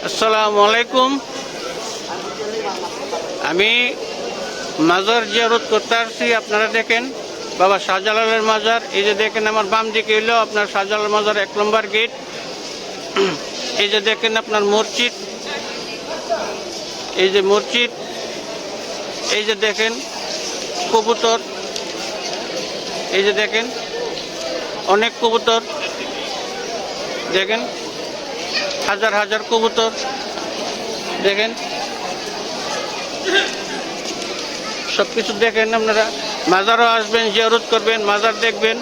আসসালামু আলাইকুম। আমি মাজার জিয়ারত করতে আসছি। আপনারা দেখেন বাবা শাহজালালের মাজার। এই যে দেখেন আমার বাম দিকে হইলো আপনার শাহজালাল মাজার 1 নম্বর গেট। এই যে দেখেন আপনার মসজিদ, এই যে মসজিদ, এই যে দেখেন কবুতর, এই যে দেখেন অনেক কবুতর, দেখেন হাজার হাজার কবুতর, দেখেন সব কিছু দেখেন। আপনারা মাজারও আসবেন, জিয়ারত করবেন, মাজার দেখবেন।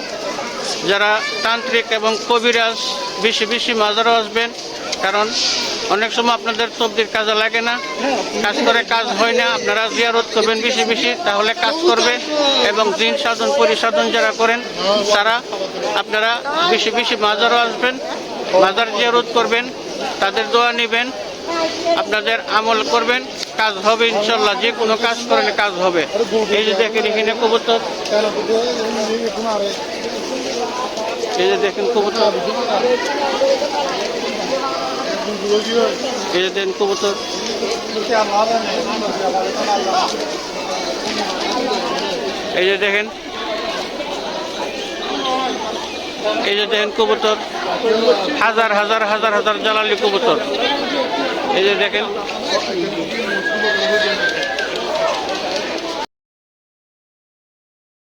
যারা তান্ত্রিক এবং কবিরাজ বেশি বেশি মাজারও আসবেন, কারণ অনেক সময় আপনাদের তবদির কাজে লাগে না, কাজ করে কাজ হয় না। আপনারা জিয়ারত করবেন বেশি বেশি, তাহলে কাজ করবে। এবং দিন সাধন পরিসাধন যারা করেন তারা আপনারা বেশি বেশি মাজারও আসবেন, মাজার জিয়ারত করবেন, তাদের দোয়া নেবেন, আপনাদের আমল করবেন, কাজ হবে ইনশাল্লাহ। যে কোনো কাজ করেন কাজ হবে। এই যে দেখেন এখানে কবুতর, এই যে দেখেন কবুতর, এই যে দেখেন কবুতর, এই যে দেখেন, এই যে দেখেন কবুতর, হাজার হাজার হাজার হাজার জালালি কবুতর। এই যে দেখেন